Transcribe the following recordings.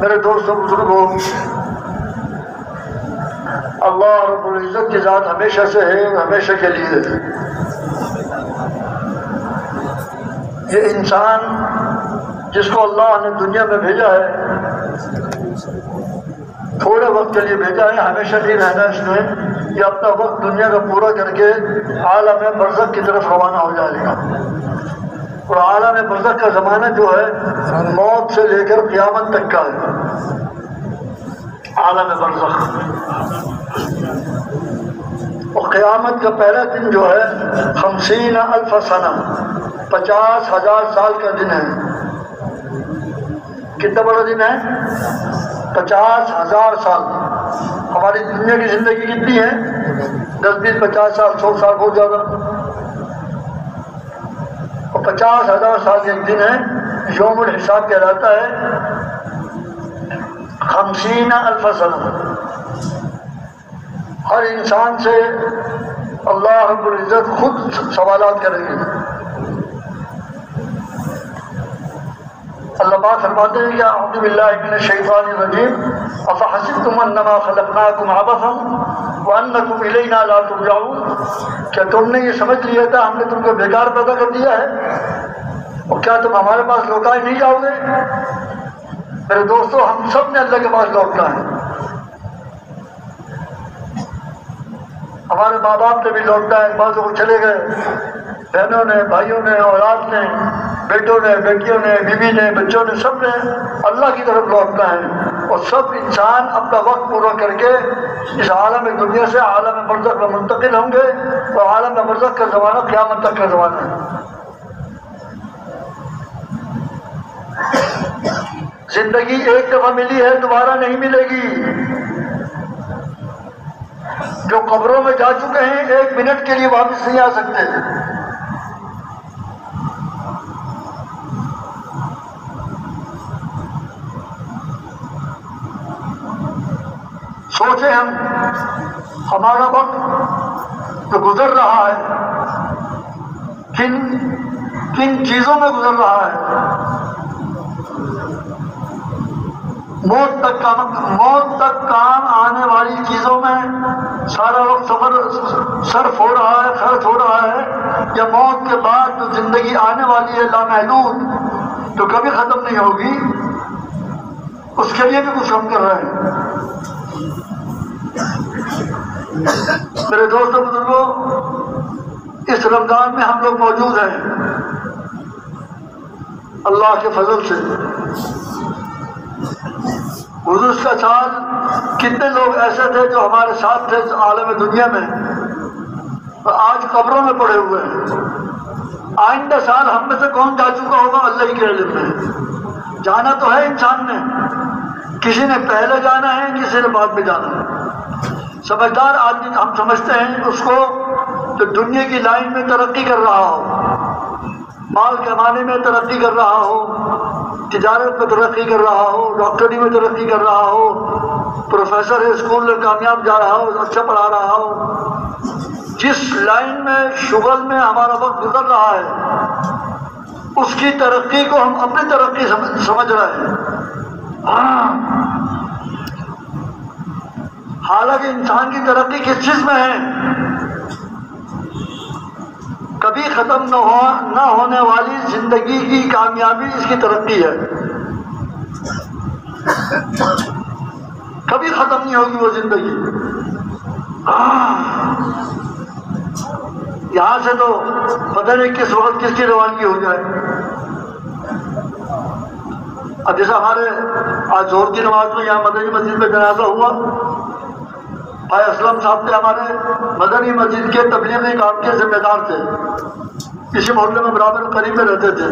मेरे दोस्तों बुजुर्गों, अल्लाह रब्बुल इज्जत की ज़ात हमेशा से है, हमेशा के लिए है। ये इंसान जिसको अल्लाह ने दुनिया में भेजा है, थोड़े वक्त के लिए भेजा है, हमेशा नहीं रहना इसमें। ये अपना वक्त दुनिया का पूरा करके आलम बरज़ख की तरफ रवाना हो जाएगा। और आलम बरज़ख का ज़माना जो है मौत से लेकर क़यामत तक का है। आलम बरज़ख और क़यामत का पहला दिन जो है 50 अल्फ सना 50,000 साल का दिन है। कितना बड़ा दिन है? 50,000 साल। हमारी दुनिया की जिंदगी कितनी है? 10, 20, 50 साल, 100 साल बहुत ज़्यादा। और 50,000 साल एक दिन है, यौमुल हिसाब कहलाता है। 50 अल्फ सना। हर इंसान से अल्लाह रब्बुल इज्जत खुद सवालात करेंगे। अल्लाह पाक फरमाते हैं कि अऊज़ु बिल्लाहि मिनश शैतानिर रजीम अफ़हसिबतुम अन्नमा खलक़नाकुम अबसन व अन्नकुम इलैना ला तुरजऊन। क्या तुमने ये समझ लिया था हमने तुमको बेकार पैदा कर दिया है और क्या तुम हमारे पास लौटाए नहीं जाओगे? मेरे दोस्तों, हम सब ने अल्लाह के पास लौटना है। हमारे माँ बाप ने भी लौटना है। बाज़ लोग चले गए, बहनों ने, भाइयों ने, औलाद ने, बेटों ने, बेटियों ने, बीवी ने, बच्चों ने, सब ने अल्लाह की तरफ लौटना है। और सब इंसान अपना वक्त पूरा करके इस आलम दुनिया से आलम बरज़ख में मुंतकिल होंगे। और आलम बरज़ख का ज़माना क़यामत तक का ज़माना है। जिंदगी एक दफ़ा मिली है, दोबारा नहीं मिलेगी। जो कब्रों में जा चुके हैं 1 मिनट के लिए वापस नहीं आ सकते। सोचे हम, हमारा वक्त तो गुजर रहा है, किन किन चीजों में गुजर रहा है। मौत तक काम आने वाली चीजों में सारा वक्त सर्फ हो रहा है, खर्च हो रहा है। या मौत के बाद जो जिंदगी आने वाली है लामहदूद, तो कभी खत्म नहीं होगी, उसके लिए भी कुछ हम कर रहे हैं। मेरे दोस्तों बुजुर्गों, इस रमजान में हम लोग मौजूद हैं अल्लाह के फजल से। गुज़श्ता साल कितने लोग ऐसे थे जो हमारे साथ थे आलम दुनिया में और आज कब्रों में पड़े हुए हैं। आइंदा साल हम में से कौन जा चुका होगा अल्लाह ही के इल्म में। जाना तो है इंसान ने, किसी ने पहले जाना है, किसी ने बाद में जाना है। समझदार आदमी हम समझते हैं उसको जो दुनिया की लाइन में तरक्की कर रहा हो, माल कमाने में तरक्की कर रहा हो, तिजारत में तरक्की कर रहा हो, डॉक्टरी में तरक्की कर रहा हो, प्रोफेसर है, स्कूल में कामयाब जा रहा हो, अच्छा पढ़ा रहा हो। जिस लाइन में शुगल में हमारा वक्त गुजर रहा है, उसकी तरक्की को हम अपनी तरक्की समझ रहे हैं। हालांकि इंसान की तरक्की किस चीज में है? कभी खत्म न होने वाली जिंदगी की कामयाबी इसकी तरक्की है। कभी खत्म नहीं होगी वो जिंदगी। यहां से तो पता नहीं किस वक्त किसकी रवानगी हो जाए। अब जैसा हमारे आज जोर की नमाज में यहाँ मदनी मस्जिद में जनाजा हुआ, भाई असलम साहब थे हमारे मदनी मस्जिद के तबलीगी काम के जिम्मेदार थे, इसी मोहल्ले में बराबर करीब में रहते थे।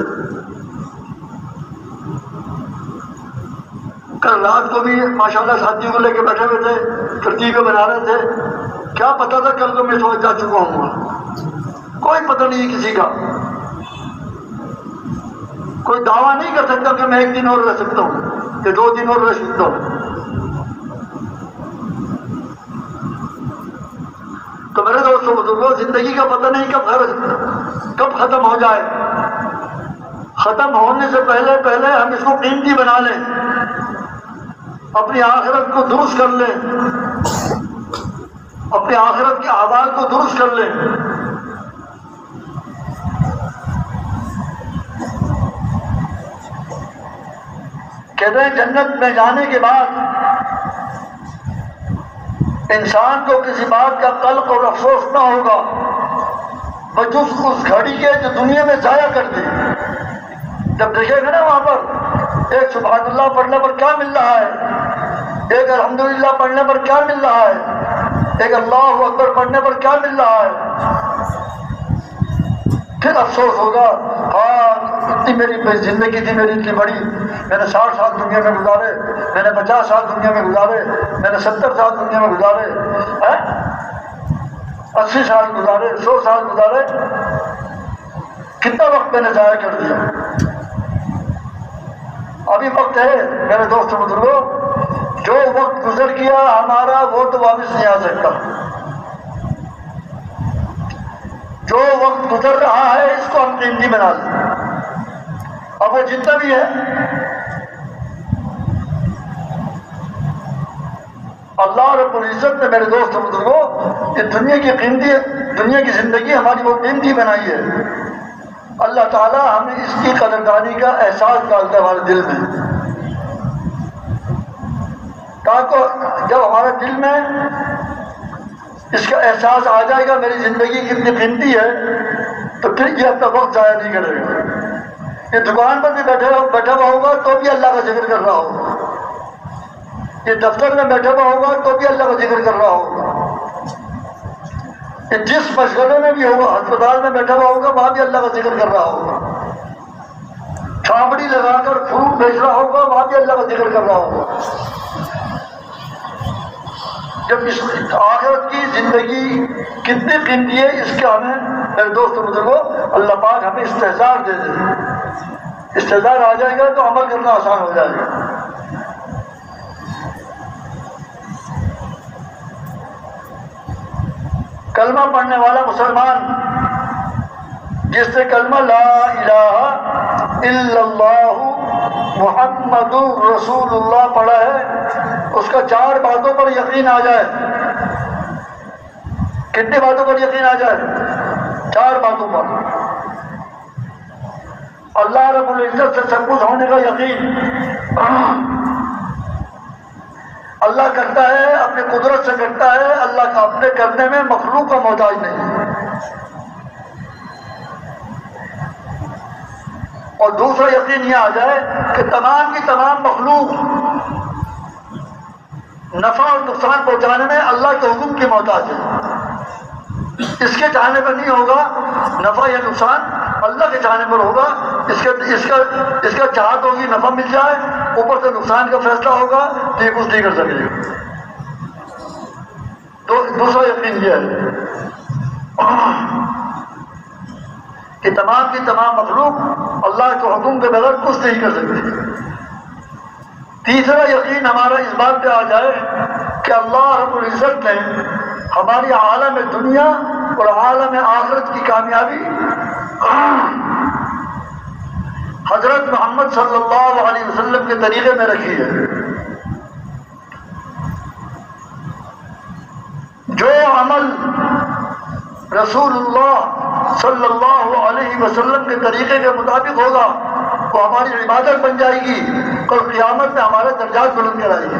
कल रात को भी माशाल्लाह साथियों को लेके बैठे हुए थे, तरतीबें बना रहे थे। क्या पता था कल को मैं सोच जा चुका हूँ, कोई पता नहीं किसी का। कोई दावा नहीं कर सकता कि मैं एक दिन और रह सकता हूँ कि 2 दिन और रह सकता हूँ। तो मेरे दोस्तों बुजुर्गों, जिंदगी का पता नहीं कब खत्म हो जाए। खत्म होने से पहले पहले हम इसको कीमती बना लें, अपनी आखिरत को दुरुस्त कर लें, अपने आखिरत के अहवाल को दुरुस्त कर लें। कहते हैं जन्नत में जाने के बाद इंसान को किसी बात का कल्प और अफसोस न होगा बजुज उस घड़ी के जो दुनिया में जाया कर दी। जब देखेगा ना वहां पर एक सुभान अल्लाह पढ़ने पर क्या मिल रहा है, एक अल्हम्दुलिल्लाह पढ़ने पर क्या मिल रहा है, एक अल्लाहु अकबर पढ़ने पर क्या मिल रहा है, फिर अफसोस होगा, हाँ इतनी मेरी जिंदगी थी मेरी इतनी बड़ी, मैंने 60 साल दुनिया में गुजारे, मैंने 50 साल दुनिया में गुजारे, मैंने 70 साल दुनिया में गुजारे, 80 साल गुजारे, 100 साल गुजारे, कितना वक्त मैंने जाया कर दिया। अभी वक्त है मेरे दोस्तों बुजुर्गों, जो वक्त गुजर गया हमारा वो तो वापस नहीं आ सकता। जो वक्त गुजर रहा है इसको हम कीमती बना लें। अब वो जितना भी है अल्लाह रब्बुल इज्जत ने मेरे दोस्तों बुजुर्गों ये दुनिया की जिंदगी हमारी वो कीमती बनाई है। अल्लाह ताला हमें इसकी कदरदानी का एहसास डालता है हमारे दिल में, ताकि जब हमारे दिल में इसका एहसास आ जाएगा मेरी जिंदगी कितनी कीमती है, तो फिर ये अपना वक्त जाया नहीं करेगा। ये दुकान पर भी बैठा हुआ होगा तो भी अल्लाह का जिक्र कर रहा होगा, ये दफ्तर में बैठा हुआ होगा तो भी अल्लाह का जिक्र कर रहा होगा, ये जिस मशगले में भी होगा, अस्पताल में बैठा हुआ होगा वहां भी अल्लाह का जिक्र कर रहा होगा, छाबड़ी लगाकर फ्रूट बेच रहा होगा वहां भी अल्लाह का जिक्र कर रहा होगा। जब इस आखिरत की जिंदगी कितनी कीमती है इसके हमें मेरे दोस्तों बुजुर्गों अल्लाह पाक हमें इस्तेजार दे दे। इस्तेजार आ जाएगा तो अमल करना आसान हो जाएगा। कलमा पढ़ने वाला मुसलमान जिसने कलमा ला इलाहा इल्लल्लाहु मुहम्मदुर रसूलुल्लाह पढ़ा है उसका 4 बातों पर यकीन आ जाए। कितनी बातों पर यकीन आ जाए? 4 बातों पर। अल्लाह रब्बुल इज्जत से सब कुछ होने का यकीन अल्लाह करता है, अपनी कुदरत से करता है, अल्लाह का अपने करने में मखलूक का मोहताज नहीं। और दूसरा यकीन यह आ जाए कि तमाम की तमाम मखलूक नफा और नुकसान पहुंचाने में अल्लाह के हुक्म की मोहताज है। इसके चाहने पर नहीं होगा नफा या नुकसान, अल्लाह के चाहने पर होगा। इसका चाहत होगी नफा मिल जाए, ऊपर से नुकसान का फैसला होगा तो ये कुछ नहीं कर सकेगा। तो दूसरा यकीन यह है कि तमाम की तमाम मखलूक अल्लाह के हुक्म के बगैर कुछ नहीं कर सकती। तीसरा यकीन हमारा इस बात पे आ जाए कि अल्लाह रब्बुल इज्जत ने हमारी आलम दुनिया और आलम आखिरत की कामयाबी हजरत मोहम्मद सल्लल्लाहु अलैहि वसल्लम के तरीके में रखी है। जो अमल रसूलुल्लाह सल्लल्लाहु अलैहि वसल्लम के तरीके के मुताबिक होगा वो हमारी इबादत बन जाएगी, कल क़यामत में हमारे दर्जात बुलंद कराएगी।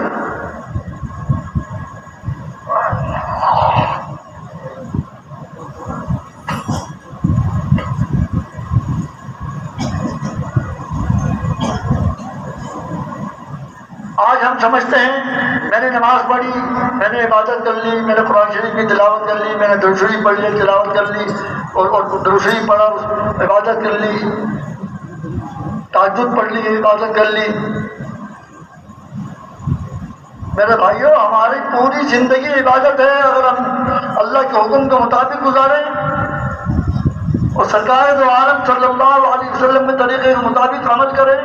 आज हम समझते हैं मैंने नमाज पढ़ी, मैंने इबादत कर ली, मैंने कुरान शरीफ की तिलावत कर ली, मैंने दुरूद शरीफ पढ़ ली, तिलावत कर ली और दुरूद शरीफ पढ़ा, इबादत कर ली, तहज्जुद पढ़ ली, इबादत कर ली। मेरे भाइयों, हमारी पूरी जिंदगी इबादत है। अगर हम अल्लाह के हुक्म के मुताबिक गुजारें और सरकार दो आलम सल्लल्लाहु अलैहि वसल्लम के तरीके के मुताबिक अमल करें,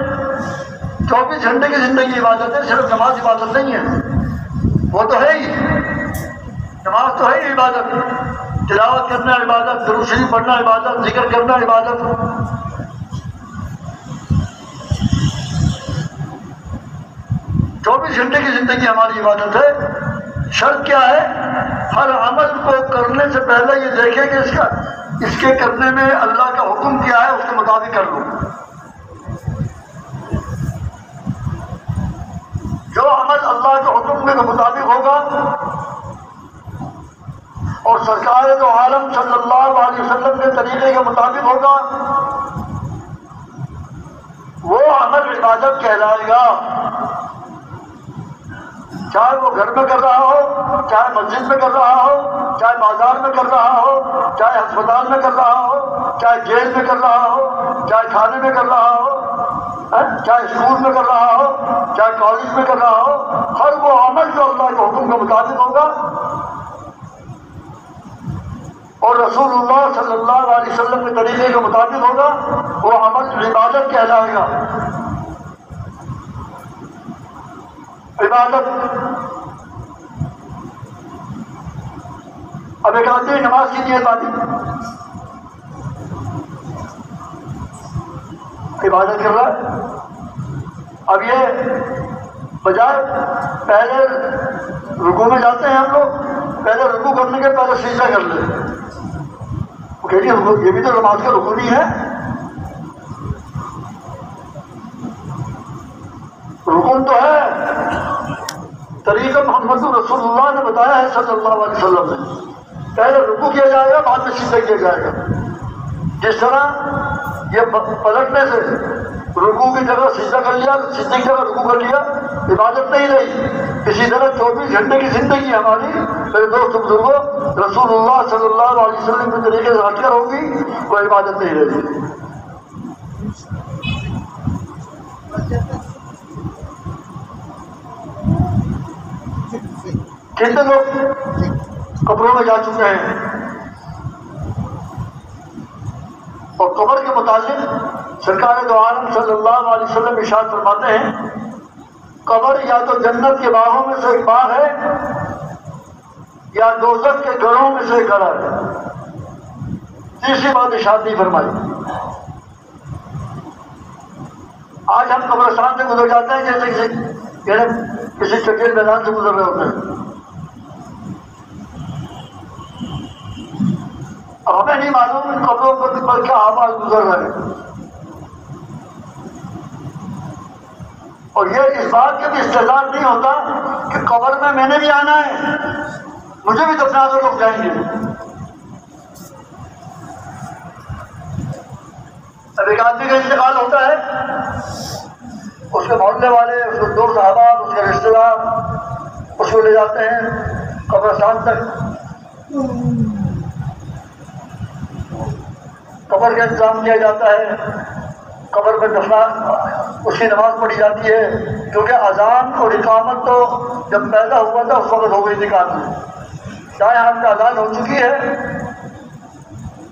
24 घंटे की जिंदगी इबादत है। सिर्फ नमाज इबादत नहीं है, वो तो है ही, नमाज तो है ही इबादत, तिलावत करना इबादत, दुरूद शरीफ पढ़ना इबादत, जिक्र करना इबादत। 24 घंटे की जिंदगी हमारी इबादत है। शर्त क्या है? हर अमल को करने से पहले ये देखें कि इसके करने में अल्लाह का हुक्म क्या है, उसके मुताबिक कर लो। जो अमल अल्लाह के हुक्म के मुताबिक होगा और सरकार दो आलम सल्लल्लाहु अलैहि वसल्लम के तरीके के मुताबिक होगा, वो अमल इबादत कहलाएगा। चाहे वो घर में कर रहा हो, चाहे मस्जिद में कर रहा हो, चाहे बाजार में कर रहा हो, चाहे अस्पताल में कर रहा हो, चाहे जेल में कर रहा हो, चाहे थाने में कर रहा हो, चाहे स्कूल में कर रहा हो, चाहे कॉलेज में कर रहा हो, हर वो अमल जो अल्लाह के हुक्म के मुताबिक होगा और रसूलुल्लाह सल्लल्लाहु अलैहि वसल्लम के तरीके के मुताबिक होगा, वो अमल इबादत कहलाएगा। इबादत। अब एक आदमी नमाज की नियत बाती इबादत कर रहा है। अब ये बजाय पहले रुकू में जाते हैं हम लोग, पहले रुकू करने के पहले सीधा कर ले, वो कह रही ये भी तो नमाज का रुकू नहीं है। रुकन तो है, तरीका मोहम्मद रसूलुल्लाह ने बताया है सल्लल्लाहु अलैहि वसल्लम ने। पहले रुकू किया जाएगा, बाद में सीधा किया जाएगा। जिस तरह ये पलटने से रुकू की जगह सीधा कर लिया, सीधी की जगह रुकू कर लिया, इबादत नहीं रही। इसी तरह 24 घंटे की जिंदगी हमारी, मेरे दोस्त बुजुर्गों, रसूलुल्लाह सल्लल्लाहु अलैहि वसल्लम के तरीके से हटकर होगी, कोई इबादत नहीं रहेगी। कितने लोग कब्रों में जा चुके हैं और कब्र के मुतालिक सरकार दो आलम सल्लल्लाहु अलैहि वसल्लम इरशाद फरमाते हैं, कब्र या तो जन्नत के बागों में से एक बाग है या दोज़ख के घरों में से एक घर है। तीसरी बात इरशाद नहीं फरमाई। आज हम कब्रिस्तान से गुजर जाते हैं जैसे किसी चकेल मैदान से गुजर रहे होते हैं। अब हमें नहीं मालूम इन कब्रों पर क्या आवाज गुजर रहे हैं। और ये इस बात के भी इंतजार नहीं होता कि कब्र में मैंने भी आना है, मुझे भी दफना दो, लोग जाएंगे। अब एक आदमी का इंतकाल होता है, उसके मोहल्ले वाले, उसके दोस्त अहबाब, उसके रिश्तेदार उसको ले जाते हैं कब्रिस्तान तक। कब्र का इंतजाम किया जाता है, कब्र में दफना उसकी नमाज पढ़ी जाती है, क्योंकि अजान और इकामत तो जब पैदा हुआ था उस वक्त हो गई थी काम में। दाएं हाथ में अजान हो चुकी है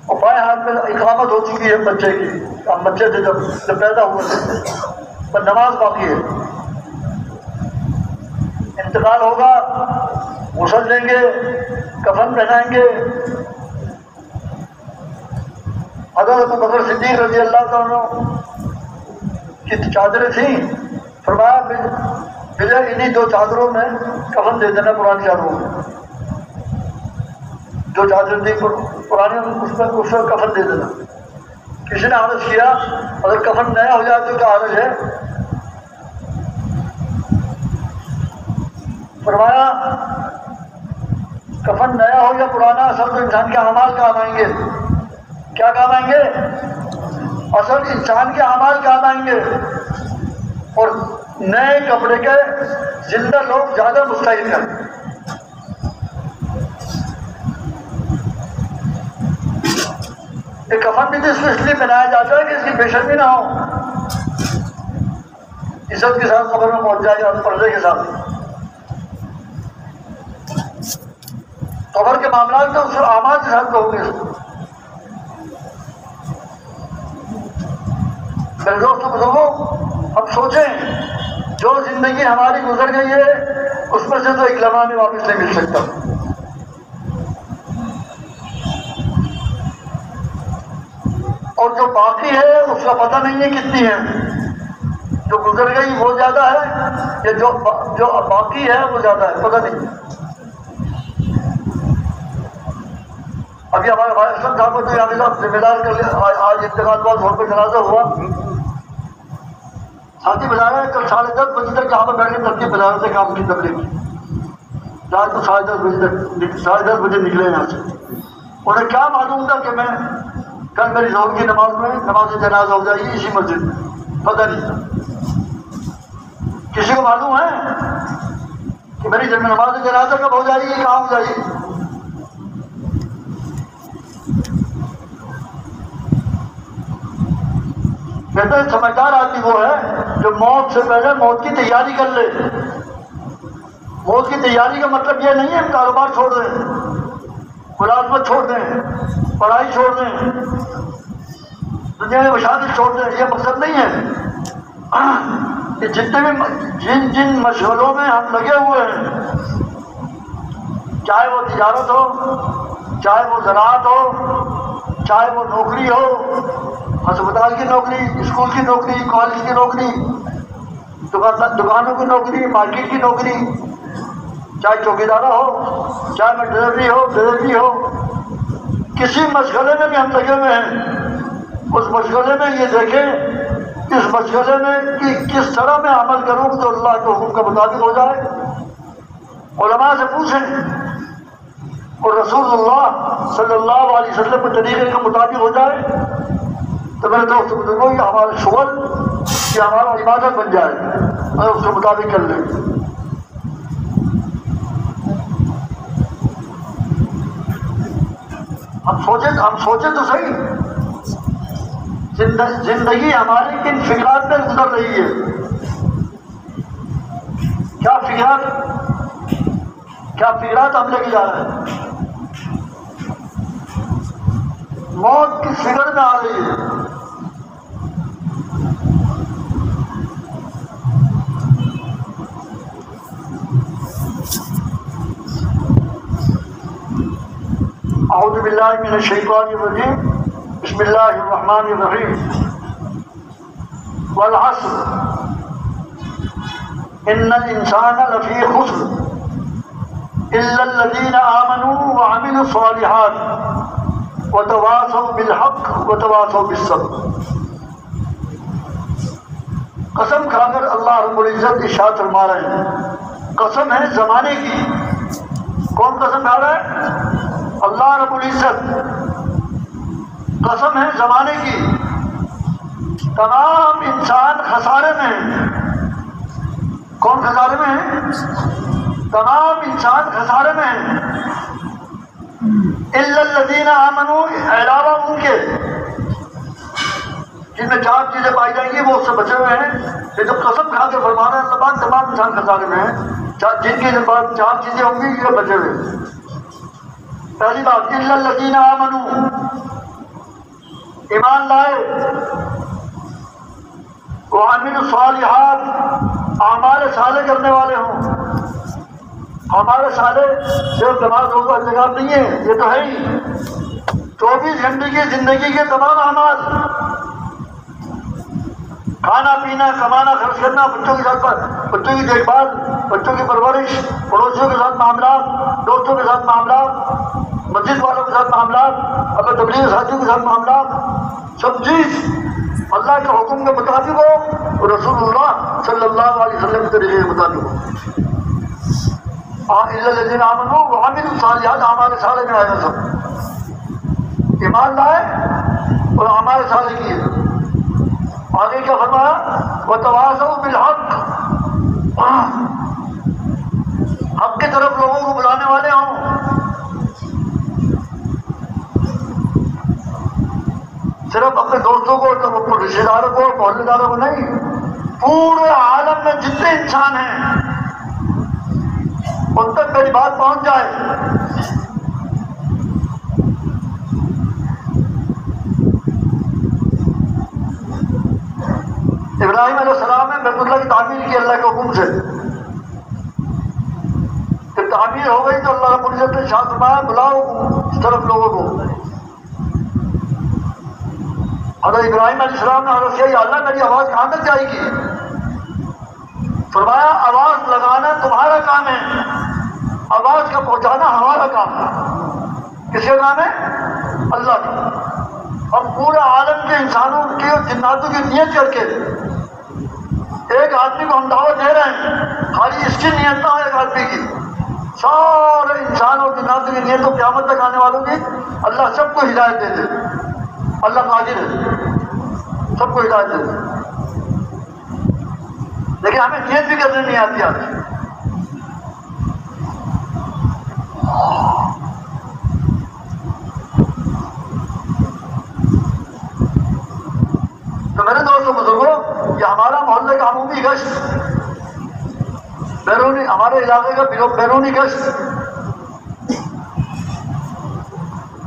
और बाएं हाथ में इकामत हो चुकी है बच्चे की। अब बच्चे थे जब पैदा हुए थे, पर नमाज बाकी है। इंतकाल होगा, गुस्ल देंगे, कफन पहनाएंगे। हज़रत अबू बकर सिद्दीक़ रज़ी अल्लाह तआला की चादरें थी, फरमाया मुझे इन्हीं 2 चादरों में कफन दे देना, पुरानी चादरों में। 2 चादरें थी पुरानी, उसमें कफन दे देना। किसी ने अर्ज किया अगर कफन नया हो जाए तो क्या अर्ज है? फरमाया कफन नया हो या पुराना, असल तो इंसान के अमाल काम आएंगे। क्या काम आएंगे? असल इंसान के अमाल काम आएंगे। और नए कपड़े के जिंदा लोग ज्यादा मुस्तैद हैं। ये कफन भी तो इसको इसलिए पहनाया जाता है कि इसकी बेशर्मी ना हो, इज्जत के साथ कब्र में पहुंच जाए और पर्दे के साथ। कब्र के मामला तो उस आमाद के साथ होंगे। मेरे दोस्तों बुजुर्गों, हम सोचें जो जिंदगी हमारी गुजर गई है उसमें से तो एक लम्हा में वापस नहीं मिल सकता। और जो बाकी है उसका पता नहीं है कितनी है। जो गुजर गई वो ज्यादा है या जो बाकी है वो ज्यादा है, पता नहीं। अभी हमारे भाई असल साहब को तो यहाँ जिम्मेदार कर लिया। आज इंतकाल बाद रोड पर जनाजा हुआ, साथी बजा रहे हैं कल 10:30 बजे तक यहाँ पर बैठे तरकीब बजा रहे थे काम की तबलीग की। रात को 10:30 बजे तक 10:30 बजे निकले यहाँ से। उन्हें क्या मालूम था कि मैं कल मेरी जोहर की नमाज में नमाज जनाजा हो जाएगी इसी मस्जिद में, पता नहीं। किसी को मालूम है कि मेरी जब नमाज जनाजा कब हो जाएगी, कहाँ हो जाएगी? कहते हैं समझदार आदमी वो है जो मौत से पहले मौत की तैयारी कर ले। मौत की तैयारी का मतलब ये नहीं है हम कारोबार छोड़ दें, मुलाजमत छोड़ दें, पढ़ाई छोड़ दें, दुनिया में शादी छोड़ दें, ये मकसद नहीं है। कि जितने भी जिन मशगलों में हम लगे हुए हैं, चाहे वो तिजारत हो, चाहे वो ज़राअत हो, चाहे वो नौकरी हो, अस्पताल की नौकरी, स्कूल की नौकरी, कॉलेज की नौकरी, दुकानों की नौकरी, मार्केट की नौकरी, चाहे चौकीदारा हो, चाहे ड्राइवरी हो, किसी मशगले में भी हम लगे हुए हैं। उस मशगले में ये देखें इस मशगले में कि किस तरह मैं अमल करूँ तो अल्लाह के हुक्म के मुताबिक हो जाए। उलमा से पूछें और रसूलुल्लाह सल्लल्लाहु अलैहि वसल्लम के तरीके के मुताबिक हो जाए तो मेरे दोस्त बुजुर्गों ये हमारा शुगल, ये हमारा इबादत बन जाए और उसके मुताबिक कर लें। हम सोचे तो सही, जिंदगी हमारी किन फिक्रात में गुजर रही है। क्या फिक्रात हम लेके जा रहे हैं? मौत की फिक्र में आ रही है। औज़ु बिल्लाहि मिनश शैतानिर रजीम, बिस्मिल्लाहिर रहमानिर रहीम। वल अस्र इन्नल इंसाना लफी खुस्र इल्लल लज़ीना आमनू व अमिलुस सालिहात व तवासौ बिल हक़ व तवासौ बिस सब्र। कसम खाकर अल्लाह रब्बुल इज्जत इरशाद फरमा रहे हैं, कसम है जमाने की। कौन कसम खा रहा है? अल्लाह रब्बुल इज्जत। कसम है जमाने की, तमाम इंसान खसारे में है। कौन खसारे में है? तमाम इंसान खसारे में है। इल्लल लज़ीना आमनू, अलावा उनके जिनमें 4 चीजें पाई जाएंगी वो उससे बचे हुए हैं। ये जो कसम खा के फरमा रहे हैं तमाम इंसान खसारे में है। जिनकी 4 चीजें होंगी ये बचे हुए। पहली बात, इल्लल लज़ीना आमनू, ईमान लाए, वो अमीलुस सालिहात, आमाल साले करने वाले हों। हमारे साले सिर्फ नमाज रोज़ा ज़कात नहीं है, ये तो है ही 24 घंटे की जिंदगी के तमाम अमाल, खाना पीना, कमाना, खर्च करना, बच्चों के साथ बच्चों की देखभाल, बच्चों की परवरिश, पड़ोसियों के साथ मामला, दोस्तों के साथ मामला, मस्जिद वालों के साथ मामला, अपने तबलीग साथियों के साथ मामला, सब चीज अल्लाह के हुक्म के मुताबिक हो और रसूलुल्लाह सल्लल्लाहु अलैहि वसल्लम के तरीके के मुताबिक हो। इल्लल्लज़ीना आमनू व अमिलुस सालिहात, आमाल साले में आएगा सब। ईमान लाए और आमाल साले किए। आगे क्या फरमाया? व तवासौ बिल हक़, हक की तरफ लोगों को बुलाने वाले हों, सिर्फ अपने दोस्तों को, अपने रिश्तेदारों को, मोहल्लेदारों को नहीं, पूरे आलम में जितने इंसान हैं उन तक मेरी बात पहुंच जाए। इब्राहिम अलैहिस्सलाम ने बैतुल्लाह की तामीर की अल्लाह के हुक्म से। जब तामीर हो गई तो अल्लाह रब्बुल इज्जत ने इरशाद फरमाया, बुलाओ इस तरफ लोगों को। हज़रत इब्राहिम अलैहिस्सलाम ने अर्ज़ किया, अल्लाह मेरी आवाज़ कहाँ तक जाएगी? फरमाया, आवाज़ लगाना तुम्हारा काम है, आवाज़ का पहुँचाना हमारा काम है। किसका काम है? अल्लाह का। और पूरे आलम के इंसानों की और जिन्नातों की नियत करके एक आदमी को हम दावत दे रहे हैं, खाली इसकी नियत ना हो एक आदमी की, सारे इंसान और जिन्नातों की नियत को क़यामत तक आने वालों की अल्लाह सबको हिदायत दे दे। अल्लाह कादिर है, सबको हिदायत दे दे। लेकिन हमें नियत भी करने नहीं आती आज। तो मेरे दोस्तों बुजुर्गों, ये हमारा मोहल्ले का अमूमी गश्त, बैरूनी, हमारे इलाके का बैरूनी गश्त,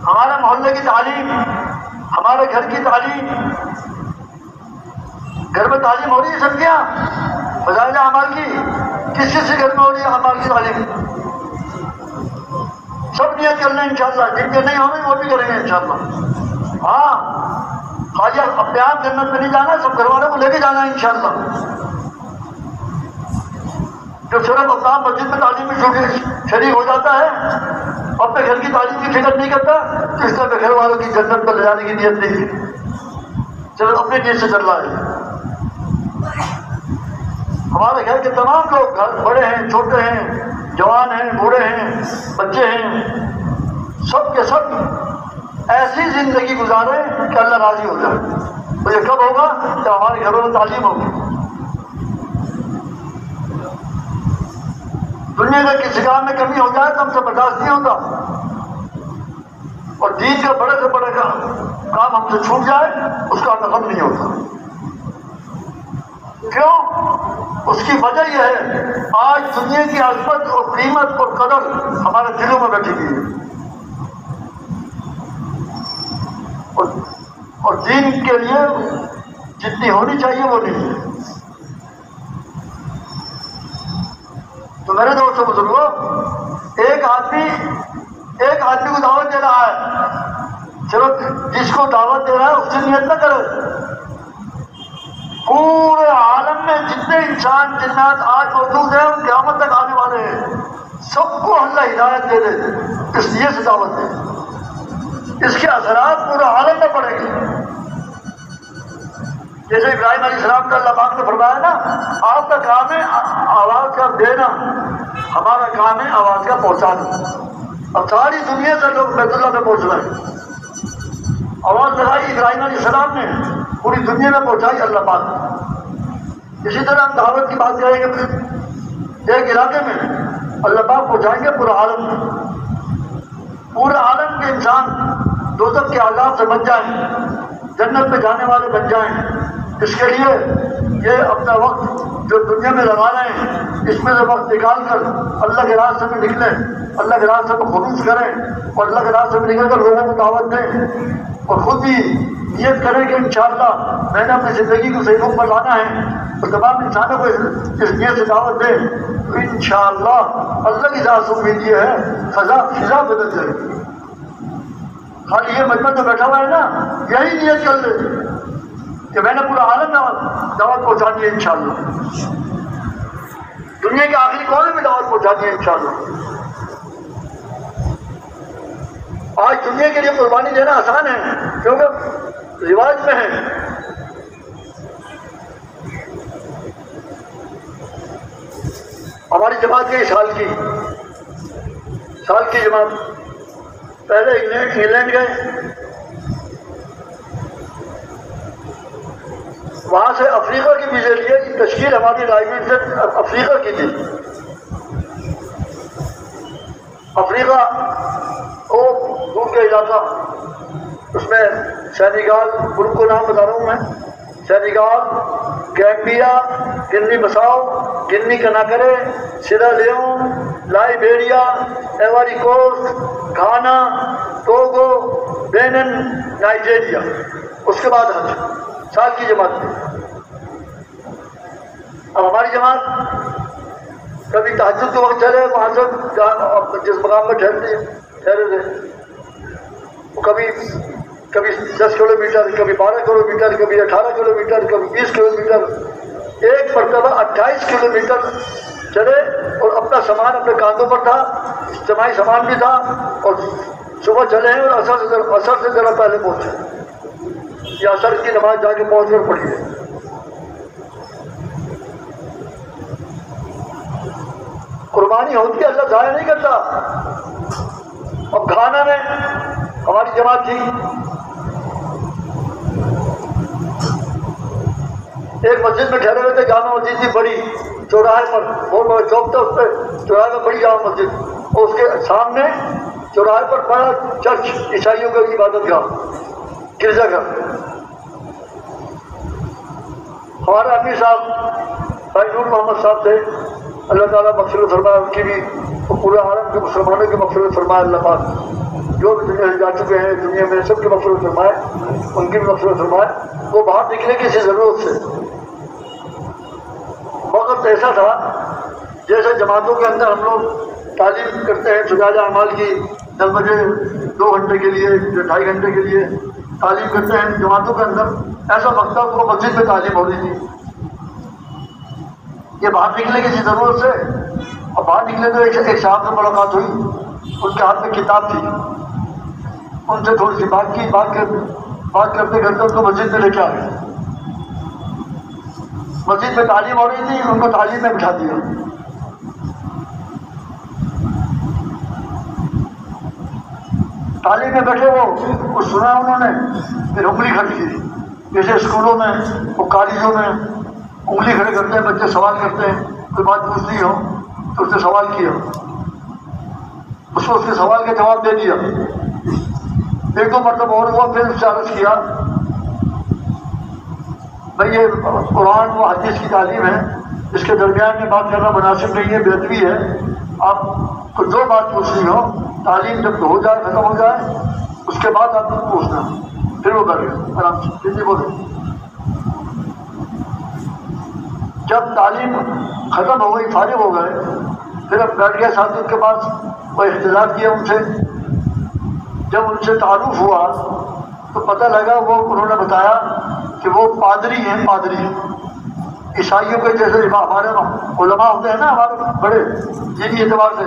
हमारे मोहल्ले की तालीम, हमारे घर की तालीम, घर में तालीम हो रही है सब क्या? फज़ाइल अमाल की किस किस घर में हो रही है अमाल की तालीम? सब नियत कर लें इंशाअल्लाह, जिनके नहीं होंगे वो भी करेंगे इंशाअल्लाह। हाँ, खाली अपने आप जन्नत में नहीं जाना, सब घर वालों को लेके जाना है इंशाअल्लाह। जो सिर्फ अपना मस्जिद में तालीम में शरीक हो जाता है, अपने घर की तालीम की फिक्र नहीं करता, तो इसलिए अपने घर वालों की जन्नत पर ले जाने की नियत नहीं है, सिर्फ अपनी नियत से चल रहा है। हमारे घर के तमाम लोग, घर बड़े हैं, छोटे हैं, जवान हैं, बूढ़े हैं, बच्चे हैं, सब के सब ऐसी जिंदगी गुजारे कि अल्लाह राजी हो जाए। तो ये कब होगा? जब हमारे घरों में तालीम होगी। दुनिया में किसी काम में कमी हो जाए तो हमसे बर्दाश्त नहीं होता, और दीन का बड़े से बड़े काम हमसे छूट जाए उसका नफर नहीं होता। क्यों? उसकी वजह यह है, आज दुनिया की अज़मत और कीमत और कदर हमारे दिलों में बैठी हुई है, और दीन के लिए जितनी होनी चाहिए वो नहीं है। तो मेरे दोस्तों बुजुर्गों, एक आदमी को दावत दे रहा है, सिर्फ जिसको दावत दे रहा है उससे नियत न करे। पूरे आलम में जितने इंसान जिन्नात आज मौजूद हैं, क़यामत तक आने वाले हैं, सबको अल्लाह हिदायत दे दे, इस नियत से दावत दे। इसके असरात पूरे आलम में पड़ेंगे। जैसे इब्राहिम अलैहिस्सलाम का अल्लाह पाक ने फरमाया ना, आपका काम है आवाज़ का देना, हमारा काम है आवाज़ का पहुँचाना। अब सारी दुनिया से लोग बैतुल्लाह में पहुँच रहे हैं। आवाज़ लगाई इब्राहिम अलैहिस्सलाम ने, पूरी दुनिया में पहुँचाई अल्लाह पाक। इसी तरह हम दावत की बात करेंगे, एक इलाके में अल्लाह पाक पहुँचाएंगे पूरा आलम में। पूरे आलम के इंसान दोज़ख के आज़ाब से बच जाएं, जन्नत में जाने वाले बन जाएं। इसके लिए ये अपना वक्त जो दुनिया में लगा रहे हैं, इसमें से वक्त निकाल कर अल्लाह के रास्ते में निकलें, अल्लाह के रास्ते में खुलूस करें, और अल्लाह के रास्ते में निकल कर लोगों को दावत दें, और खुद भी नियत करें कि इंशाअल्लाह मैंने अपनी ज़िंदगी को सही रूप में लाना है, तो तमाम इंसानों को इस नियत से दावत दें, तो इंशाअल्लाह अल्लाह की ज़ात से उम्मीद ये है फिज़ा बदल जाएगी। खाली ये मजमा जो बैठा हुआ है ना, यही नियत कर ले कि मैंने पूरा आलम में दावत पहुँचानी है इंशाअल्लाह, दुनिया के आखिरी कोने में दावत पहुँचानी है इंशाअल्लाह। आज दुनिया के लिए कुर्बानी देना आसान है, क्योंकि रिवाज में है। हमारी जमात गई साल की जमात, पहले इंग्लैंड गए, वहाँ से अफ्रीका की वीज़े लिए। तश्कील हमारी लाइब्रेरी से अफ्रीका की थी। अफ्रीका वो दूर का इलाका, उसमें सेनेगाल, मुल्क को नाम बता रहा हूँ मैं, सेनेगाल, गैम्बिया, गिनी बसाओ, गिनी कनाकरे, सिरा लियोन, लाइबेरिया, एवरी कोस्ट, घाना, टोगो, बेनिन, नाइजीरिया। उसके बाद हज, साल की जमात थी। अब हमारी जमात कभी तहज्जुद के वक्त चले वहाँ से जिस मकाम में ठहरे थे, वो कभी 10 किलोमीटर, कभी 12 किलोमीटर, कभी 18 किलोमीटर, कभी 20 किलोमीटर, एक मरतबा 28 किलोमीटर चले और अपना सामान अपने कांधों पर था, इज्तिमाई सामान भी था, और सुबह चले हैं और असर से जरा पहले पहुंचे, या असर की नमाज जाके पहुंच कर पड़ी है। कुर्बानी होती है, अल्लाह जाया नहीं करता। अब घाना में हमारी जमात थी, एक मस्जिद में ठहरे हुए थे, जामा मस्जिद थी बड़ी, चौराहे पर, बहुत बड़ा चौक था, उस पर चौराहे में बड़ी जामा मस्जिद, और उसके सामने चौराहे पर बड़ा चर्च, ईसाइयों का इबादत गाह, गिरजाघर। हमारे अमीर साहब भाई नूर मोहम्मद साहब थे, अल्लाह ताला मग़फ़िरत फरमाए उनकी भी, और पूरे आलम के मुसलमानों की मग़फ़िरत फरमाए अल्लाह पाक, जो भी दुनिया से जा चुके हैं दुनिया में सब की मग़फ़िरत फरमाए, उनकी भी मग़फ़िरत फरमाए। वो बाहर निकले किसी ज़रूरत से, वक्त ऐसा था जैसे जमातों के अंदर हम लोग तालीम करते हैं सुजाजा अमाल की, 10 बजे 2 घंटे के लिए, 2.5 घंटे के लिए तालीम करते हैं जमातों के अंदर। ऐसा वक्त था वो मस्जिद में तालीम हो रही थी। ये बाहर निकले किसी ज़रूरत से, और बाहर निकले तो एक साहब से मुलाकात हुई, उनके हाथ में किताब थी, उनसे थोड़ी सी बात करते करते उनको मस्जिद में लेके आ गए। मस्जिद में तालीम हो रही थी, उनको तालीम में बिठा दिया। तालीम में बैठे वो कुछ सुना उन्होंने, फिर उंगली खड़ी की, जैसे स्कूलों में और कॉलेजों में उंगली खड़े करते हैं बच्चे, सवाल करते हैं, कोई बात पूछनी हो तो उसने सवाल किया, उसको उसके सवाल का जवाब दे दिया। 1-2 मरतबा और हुआ, फिर उससे अर्ज़ किया भाई ये कुरान व हदीस की तालीम है, इसके दरमियान में बात करना मुनासिब नहीं है, बेदबी है। आपको जो बात पूछनी हो, तालीम जब हो जाए, ख़त्म हो जाए, उसके बाद आपको पूछना। फिर वो कर गए आराम से, किसी बोले। जब तालीम ख़त्म हो गई, फारिग हो गए, फिर अब बैठ गए साथियों के पास, वो इख्तिलाफ किया उनसे। जब उनसे तारुफ हुआ तो पता लगा, वो उन्होंने बताया कि वो पादरी हैं, पादरी ईसाइयों के जैसे हमारे उलमा होते हैं ना, हमारे बड़े दीनी एतबार से,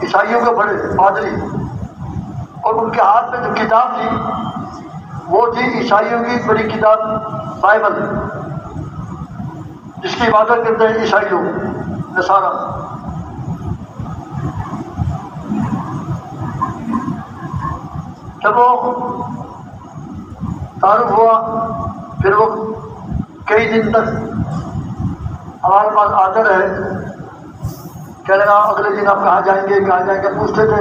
ईसाइयों के बड़े पादरी। और उनके हाथ में जो किताब थी वो थी ईसाइयों की बड़ी किताब बाइबल, जिसकी इबादत करते हैं ईसाई लोग, नसारा। जब वो तारुफ हुआ, फिर वो कई दिन तक हमारे पास आते रहे, कह लगा अगले दिन आप कहाँ जाएंगे पूछते थे,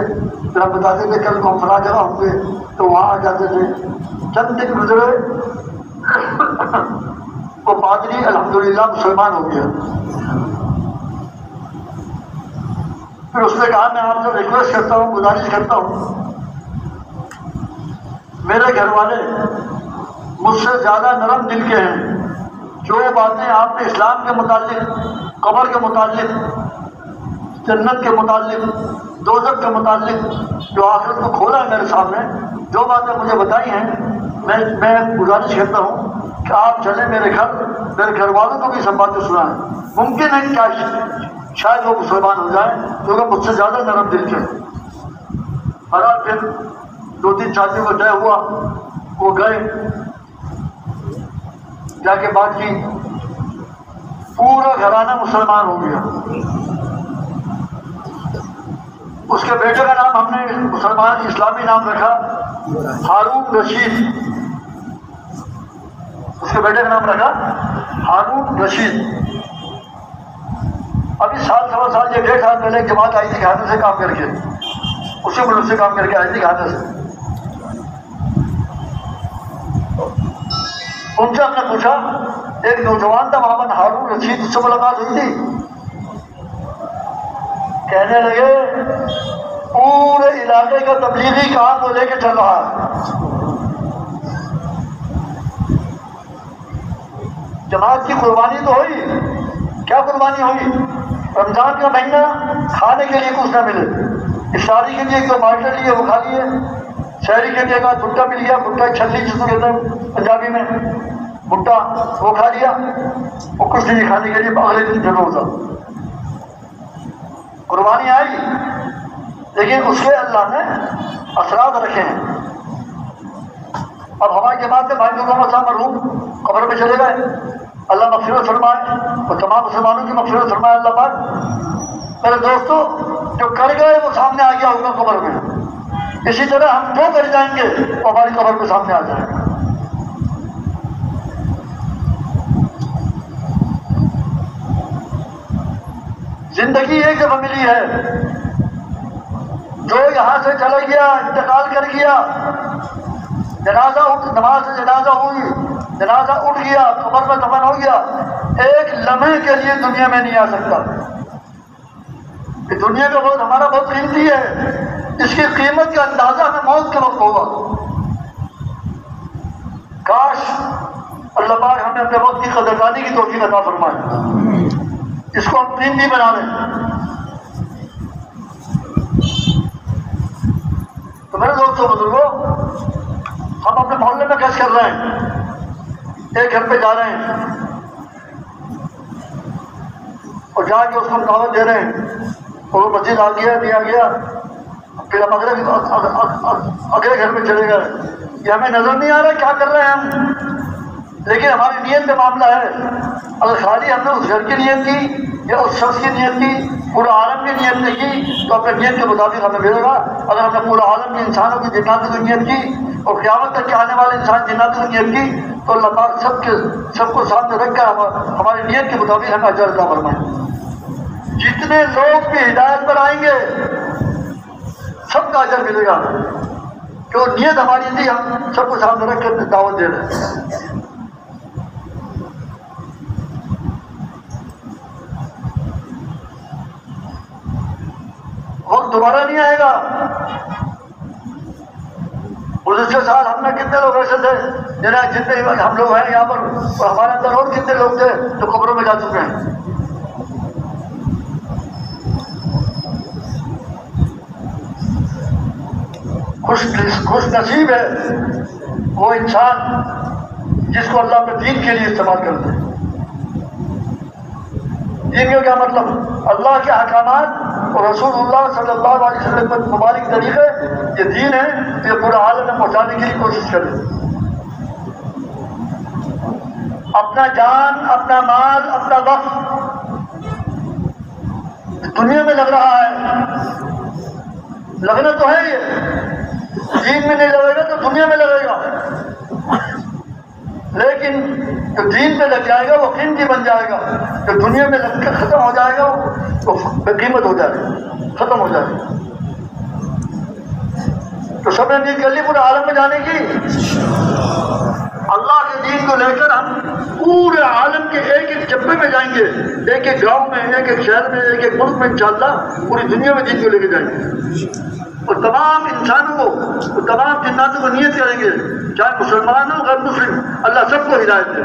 फिर हम बताते थे कल को हम फला जगह होंगे, तो वहाँ आ जाते थे। चंद दिन गुजरे, वो पादरी अल्हम्दुलिल्लाह मुसलमान हो गया। फिर उसने कहा मैं आपसे रिक्वेस्ट करता हूँ, गुजारिश करता हूँ, मेरे घर वाले मुझसे ज़्यादा नरम दिल के हैं। जो बातें आपने इस्लाम के मुतालिक, कब्र के मुतालिक, जन्नत के मुतालिक, दोज़ख के मुतालिक, जो आखिरत को खोला है मेरे सामने, जो बातें मुझे बताई हैं, मैं गुजारिश करता हूँ कि आप चलें मेरे घर वालों को भी सब बातें सुनाएं। मुमकिन है क्या शायद वो मुसलमान हो जाए, क्योंकि मुझसे ज़्यादा नरम दिल के। बहरहाल फिर 2-3 शादियों का तय हुआ, वो गए, जाके बात की, पूरा घराना मुसलमान हो गया। उसके बेटे का नाम हमने मुसलमान इस्लामी नाम रखा हारून रशीद, उसके बेटे का नाम रखा हारून रशीद। अभी साल सवा साल या 1.5 साल पहले एक जमात आई थी घाने से काम करके, उसी मुल्क से काम करके आई थी घाने से। उनसे हमने पूछा, एक नौजवान था मोहम्मद हारून रशीद, उससे मुलाकात हुई थी। कहने लगे पूरे इलाके का तबलीगी काम वो लेके चल रहा है। जमात की कुर्बानी तो हुई, क्या कुर्बानी हुई? रमजान का महीना खाने के लिए कुछ ना मिले, इफ्तारी के लिए एक दो मार्टर लिए वो खा लिए, शहरी के लिए एक भुट्टा मिल गया, भुट्टा छल्ली जिसको कहते हैं पंजाबी में, भुट्टा वो खा लिया, वो कुछ नहीं खाने के लिए अगले दिन फिर रोजा। कुर्बानी आई, लेकिन उसके अल्लाह ने असरात रखे हैं। अब हमारी जमात के भाई मोहम्मद साहब मरहूम कब्र में चले गए, अल्लाह मग़फ़िरत फरमाए और तमाम मुसलमानों की मग़फ़िरत फरमाए अल्लाह पाक। मेरे दोस्तों, जो कर गए वो सामने आ गया होगा कब्र में, इसी तरह हम जो कर जाएंगे वो हमारी कब्र में सामने आ जाएगा। जिंदगी एक दफा मिली है, जो यहाँ से चला गया, इंतकाल कर गया, जनाजा उठ, नमाज से जनाजा हुई, जनाजा उठ गया, कब्र में दफन हो गया, एक लम्हे के लिए दुनिया में नहीं आ सकता। कि दुनिया का बहुत हमारा बहुत कीमती है, इसकी कीमत का अंदाजा हमें मौत के वक्त होगा। काश अल्लाह पाक हमें अपने वक्त की कदरदानी की तौफीक अता फरमाए, इसको हम कीमती बना लें। तो मेरे दोस्तों बुजुर्गों, हम अपने मोहल्ले में कैसे कर रहे हैं, एक घर पे जा रहे हैं और जाके उसको दावत दे रहे हैं, और वो मस्जिद आ गया, दिया गया, फिर हम अगले घर में चले गए। ये हमें नजर नहीं आ रहा क्या कर रहे हैं हम, लेकिन हमारी नीयत का मामला है। अगर खाली हमने उस घर की नीयत की या उस शख्स की नीयत की, पूरा आलम की नीयत नहीं की, तो अपने नीयत के मुताबिक हमें मिलेगा। अगर हमने पूरा आलम के इंसानों की जिन्नातों की नीयत की और क़यामत तक के आने वाले इंसान जिन्नातों की नीयत की, तो अल्लाह पाक सबको सामने रखकर हमारी नीयत के मुताबिक हमें अजर अता फरमाए। जितने लोग भी हिदायत पर आएंगे सबका अजर मिलेगा, जो नीयत हमारी थी हम सबको सामने रख कर दावत दे रहे हैं। वक्त दोबारा नहीं आएगा। गुज़श्ते साल हमने कितने लोग ऐसे थे जिन्हें जितने हम लोग हैं यहाँ पर, और हमारे अंदर और कितने लोग थे जो कब्रों में जा चुके हैं। खुश नसीब है वो इंसान जिसको अल्लाह अपने दीन के लिए इस्तेमाल करते हैं। दीन का क्या मतलब? अल्लाह के अहकामात और रसूलुल्लाह सल्लल्लाहु अलैहि वसल्लम के मुबारक तरीके, ये दीन है, ये पूरा आलम में पहुंचाने की कोशिश करें। अपना जान, अपना माल, अपना वक्त दुनिया में लग रहा है, लगना तो है, ये दीन में नहीं लगेगा तो दुनिया में लगेगा, लेकिन जो दीन में लग जाएगा वो कीमती बन जाएगा, जो दुनिया में लग कर खत्म हो जाएगा वो बेकीमत हो जाएगा, खत्म हो जाएगा। तो सबने नीयत कर ली पूरे आलम में जाने की। अल्लाह के दीन को लेकर हम पूरे आलम के एक एक जब्बे में जाएंगे, एक एक गांव में, एक एक शहर में, एक एक मुल्क में, इंशाअल्लाह पूरी दुनिया में दीन को लेकर जाएंगे और तमाम इंसानों को, तमाम जिन्नातों को नियत करेंगे, चाहे मुसलमान हो गैर मुस्लिम, अल्लाह सबको हिदायत दे।